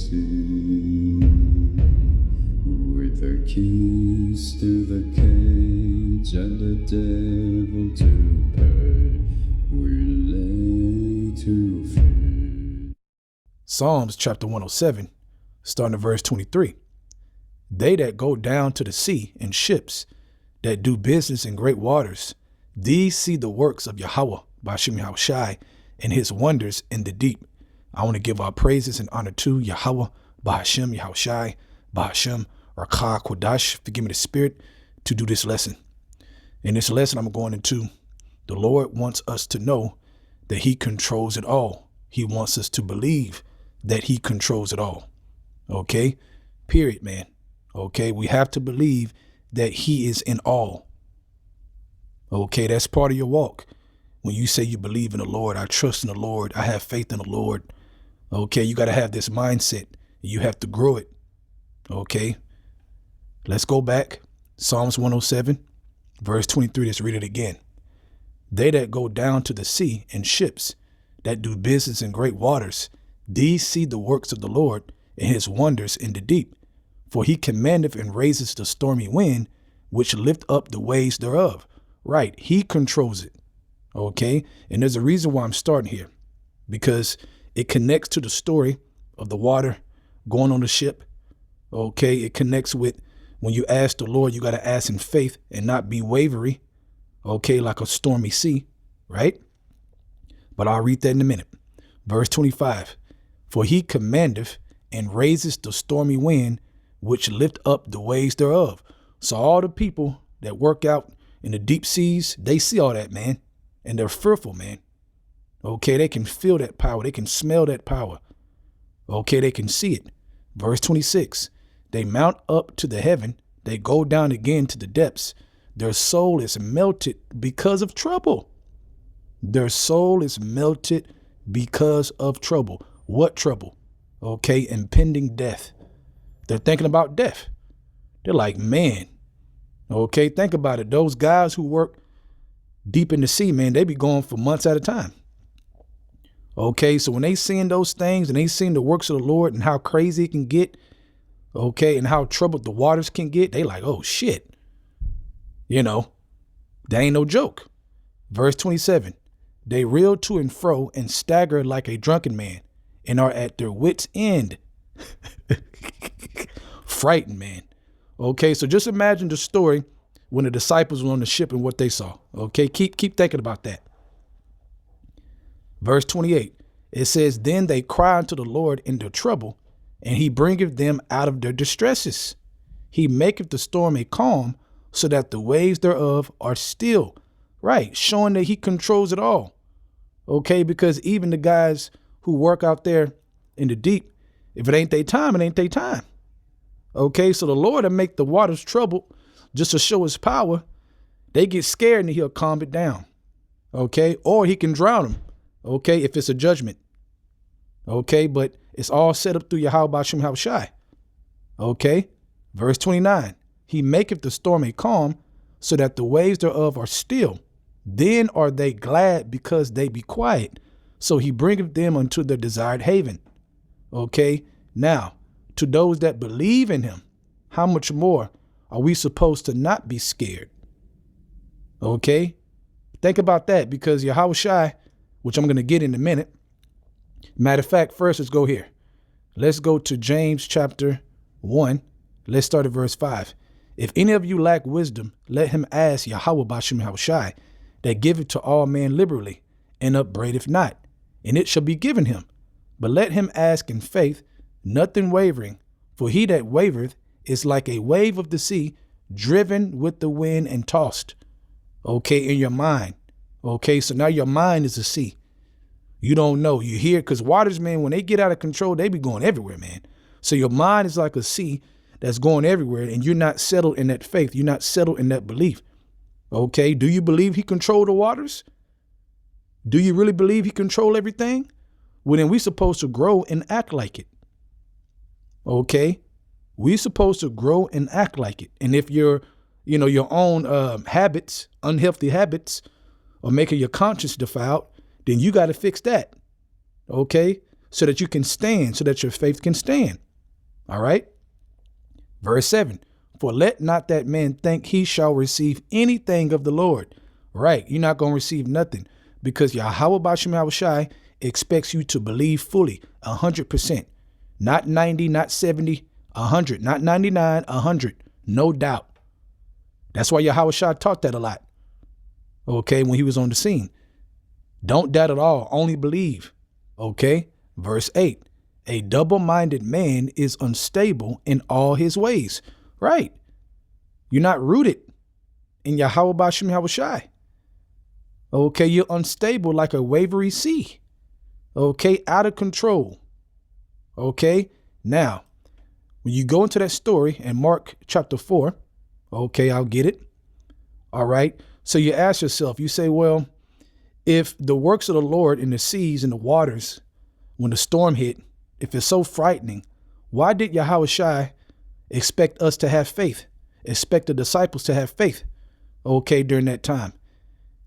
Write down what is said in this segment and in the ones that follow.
sea, with the keys to the cage and the devil to pay, we lay to feed. Psalms chapter 107, starting at verse 23. They that go down to the sea in ships, that do business in great waters, these see the works of YAHAWAH, BAHASHAM YAHAWASHI, and his wonders in the deep. I want to give our praises and honor to YAHAWAH, BAHASHAM YAHAWASHI, BAHASHAM, or Kodash, forgive me the spirit, to do this lesson. In this lesson, I'm going into, the Lord wants us to know that he controls it all. He wants us to believe that he controls it all. Okay? Period, man. Okay? We have to believe that he is in all. Okay? That's part of your walk. When you say you believe in the Lord, I trust in the Lord, I have faith in the Lord. Okay? You got to have this mindset. You have to grow it. Okay? Let's go back. Psalms 107, verse 23. Let's read it again. They that go down to the sea in ships, that do business in great waters, these see the works of the Lord and his wonders in the deep. For he commandeth and raises the stormy wind, which lift up the waves thereof. Right. He controls it. Okay. And there's a reason why I'm starting here, because it connects to the story of the water going on the ship. Okay. It connects with when you ask the Lord, you got to ask in faith and not be wavery. Okay. Like a stormy sea. Right. But I'll read that in a minute. Verse 25. For he commandeth and raises the stormy wind, which lift up the waves thereof. So all the people that work out in the deep seas, they see all that, man. And they're fearful, man. Okay, they can feel that power. They can smell that power. Okay, they can see it. Verse 26. They mount up to the heaven. They go down again to the depths. Their soul is melted because of trouble. Their soul is melted because of trouble. What trouble? Okay, impending death. They're thinking about death. They're like, man, okay, think about it. Those guys who work deep in the sea, man, they be going for months at a time. Okay, so when they seeing those things and they seeing the works of the Lord and how crazy it can get, okay, and how troubled the waters can get, they like, oh, shit. You know, that ain't no joke. Verse 27, they reel to and fro and stagger like a drunken man and are at their wits' end. Frightened, man. Okay, so just imagine the story when the disciples were on the ship and what they saw. Okay, keep thinking about that. Verse 28, it says, then they cry unto the Lord in their trouble, and he bringeth them out of their distresses. He maketh the storm a calm, so that the waves thereof are still. Right, showing that he controls it all. Okay, because even the guys who work out there in the deep, if it ain't their time, it ain't their time. Okay, so the Lord will make the waters troubled just to show his power. They get scared and he'll calm it down. Okay, or he can drown them. Okay, if it's a judgment. Okay, but it's all set up through YAHAWAH BAHASHAM YAHAWASHI. Okay, verse 29. He maketh the storm a calm, so that the waves thereof are still. Then are they glad because they be quiet. So he bringeth them unto their desired haven. Okay, now to those that believe in him, how much more are we supposed to not be scared? Okay, think about that, because YAHAWASHI, which I'm going to get in a minute. Matter of fact, first, let's go here. Let's go to James chapter 1. Let's start at verse 5. If any of you lack wisdom, let him ask YAHAWAH BAHASHAM YAHAWASHI, that giveth to all men liberally, and upbraideth not, and it shall be given him. But let him ask in faith, nothing wavering. For he that wavereth is like a wave of the sea, driven with the wind and tossed. Okay, in your mind. Okay, so now your mind is a sea. You don't know. You hear, because waters, man, when they get out of control, they be going everywhere, man. So your mind is like a sea that's going everywhere, and you're not settled in that faith. You're not settled in that belief. Okay, do you believe he controlled the waters? Do you really believe he controlled everything? Well, then we're supposed to grow and act like it. Okay, we're supposed to grow and act like it. And if your own habits, unhealthy habits, are making your conscience defiled, then you got to fix that. Okay, so that you can stand, so that your faith can stand. All right. Verse 7, for let not that man think he shall receive anything of the Lord. Right. You're not going to receive nothing, because YAHAWASHI expects you to believe fully, 100%, not 90, not 70, 100, not 99, 100. No doubt. That's why YAHAWASHI taught that a lot. Okay. When he was on the scene, don't doubt at all. Only believe. Okay. Verse 8, a double-minded man is unstable in all his ways. Right. You're not rooted in YAHAWASHI. Okay. You're unstable like a wavery sea. Okay. Out of control. Okay. Now, when you go into that story in Mark chapter 4, okay, I'll get it. All right. So you ask yourself, you say, well, if the works of the Lord in the seas and the waters, when the storm hit, if it's so frightening, why did YAHAWASHI expect us to have faith, expect the disciples to have faith, okay, during that time?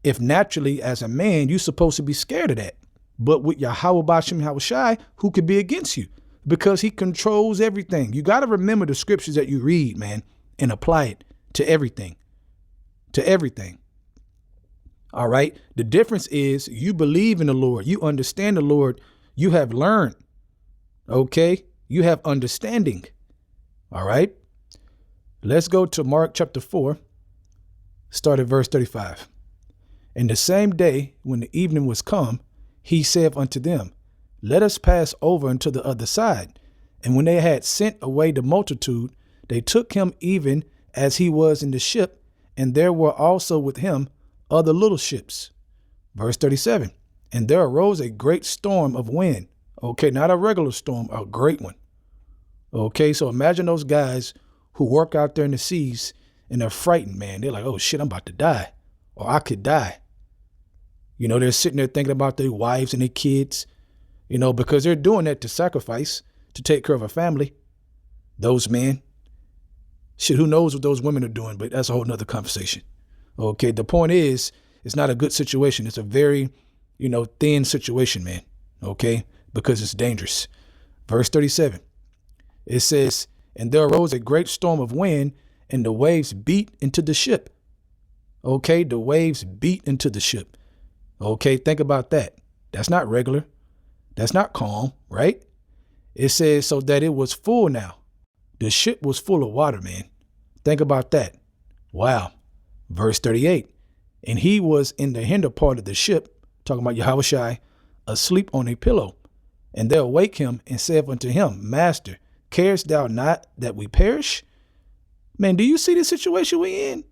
If naturally, as a man, you're supposed to be scared of that. But with YAHAWASHI, who could be against you? Because he controls everything. You got to remember the scriptures that you read, man, and apply it to everything, to everything. All right. The difference is you believe in the Lord. You understand the Lord. You have learned. OK, you have understanding. All right. Let's go to Mark chapter 4. Start at verse 35. And the same day when the evening was come, he said unto them, let us pass over unto the other side. And when they had sent away the multitude, they took him even as he was in the ship. And there were also with him other little ships. Verse 37. And there arose a great storm of wind. Okay, not a regular storm, a great one. Okay, so imagine those guys who work out there in the seas and they're frightened, man. They're like, oh shit, I'm about to die, or I could die. You know, they're sitting there thinking about their wives and their kids, you know, because they're doing that to sacrifice, to take care of a family. Those men. Shit, who knows what those women are doing, but that's a whole nother conversation. Okay, the point is, it's not a good situation. It's a very, you know, thin situation, man. Okay, because it's dangerous. Verse 37, it says, and there arose a great storm of wind, and the waves beat into the ship. Okay, the waves beat into the ship. Okay, think about that. That's not regular. That's not calm, right? It says so that it was full now. The ship was full of water, man. Think about that. Wow. Verse 38, and he was in the hinder part of the ship, talking about YAHAWASHI, asleep on a pillow. And they awake him and said unto him, Master, carest thou not that we perish? Man, do you see the situation we in?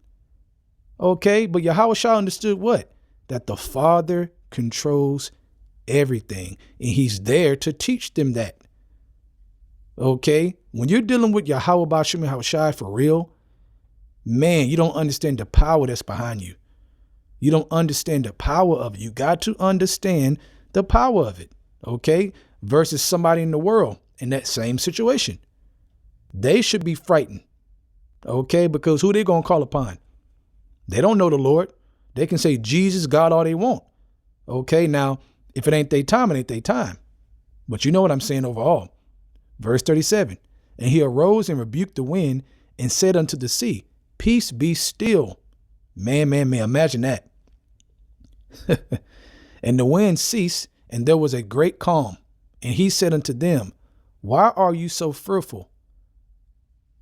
Okay, but YAHAWASHI understood what? That the Father controls everything, and he's there to teach them that. Okay, when you're dealing with YAHAWASHI for real, man, you don't understand the power that's behind you. You don't understand the power of it. You got to understand the power of it. Okay, versus somebody in the world in that same situation. They should be frightened. Okay, because who they going to call upon? They don't know the Lord. They can say Jesus, God, all they want. Okay, now, if it ain't their time, it ain't their time. But you know what I'm saying overall. Verse 37, and he arose and rebuked the wind and said unto the sea, peace, be still. Man, imagine that. And the wind ceased, and there was a great calm. And he said unto them, why are you so fearful?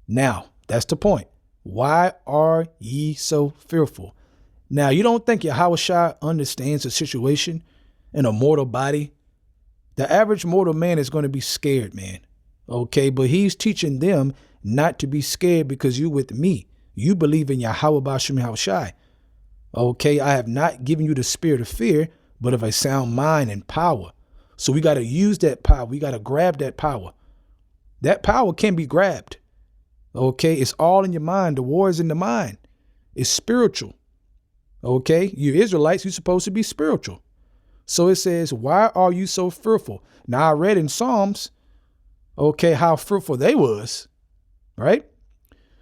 Now, that's the point. Why are ye so fearful? Now, you don't think YAHAWASHI understands the situation in a mortal body? The average mortal man is going to be scared, man. Okay, but he's teaching them not to be scared because you with me. You believe in YAHAWASHI. Okay, I have not given you the spirit of fear, but of a sound mind and power. So we got to use that power. We got to grab that power. That power can be grabbed. Okay, it's all in your mind. The war is in the mind. It's spiritual. Okay, you Israelites, you're supposed to be spiritual. So it says, why are you so fearful? Now I read in Psalms, okay, how fearful they was, right?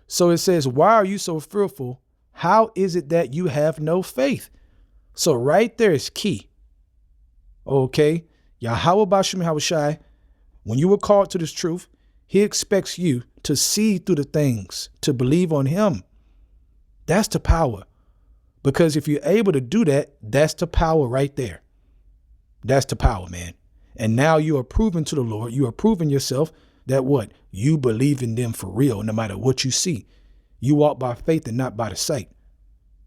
So it says, why are you so fearful? How is it that you have no faith? So right there is key. Okay, Yahawah BAHASHAM YAHAWASHI, when you were called to this truth, he expects you to see through the things, to believe on him. That's the power. Because if you're able to do that, that's the power right there. That's the power, man. And now you are proving to the Lord, you are proving yourself that what? You believe in them for real, no matter what you see. You walk by faith and not by the sight.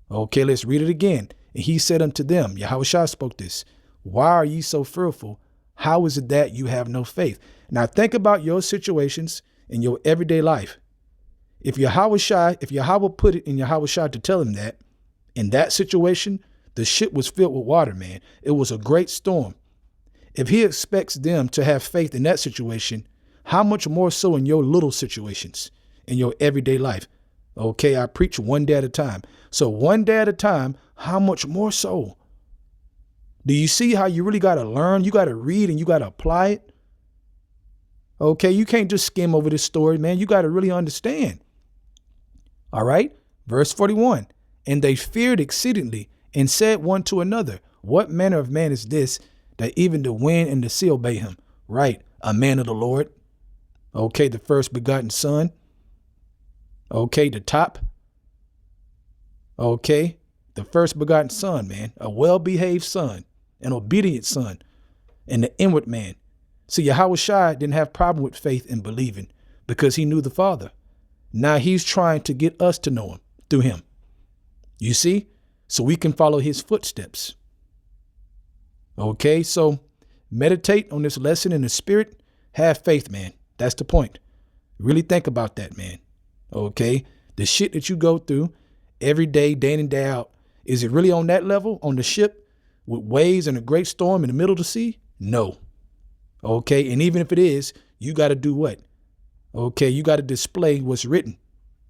Okay, let's read it again. And he said unto them, Yahawashi spoke this, why are ye so fearful? How is it that you have no faith? Now think about your situations in your everyday life. If Yahawah put it in Yahawashi to tell him that, in that situation, the ship was filled with water, man. It was a great storm. If he expects them to have faith in that situation, how much more so in your little situations, in your everyday life? Okay, I preach one day at a time. So one day at a time, how much more so? Do you see how you really got to learn? You got to read and you got to apply it. Okay, you can't just skim over this story, man. You got to really understand. All right, verse 41. And they feared exceedingly and said one to another, what manner of man is this that even the wind and the sea obey him? Right, a man of the Lord. Okay, the first begotten son. Okay, the top. Okay, the first begotten son, man, a well-behaved son, an obedient son, and the inward man. See, Yahawashi didn't have problem with faith and believing because he knew the Father. Now he's trying to get us to know him through him. You see, so we can follow his footsteps. Okay, so meditate on this lesson in the spirit. Have faith, man. That's the point. Really think about that, man. Okay, the shit that you go through every day, day in and day out, is it really on that level on the ship with waves and a great storm in the middle of the sea? No. Okay, and even if it is, you got to do what? Okay, you got to display what's written.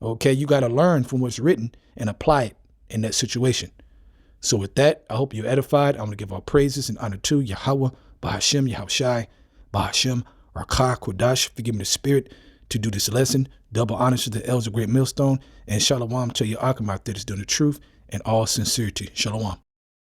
Okay, you got to learn from what's written and apply it in that situation. So with that, I hope you're edified. I'm going to give all praises and honor to Yahawah, BAHASHAM, Yahawashi, BAHASHAM, Rakah, Kodash, forgive me the spirit to do this lesson. Double honors to the elders of Great Millstone, and Shalom to your Akamite that is doing the truth and all sincerity. Shalom.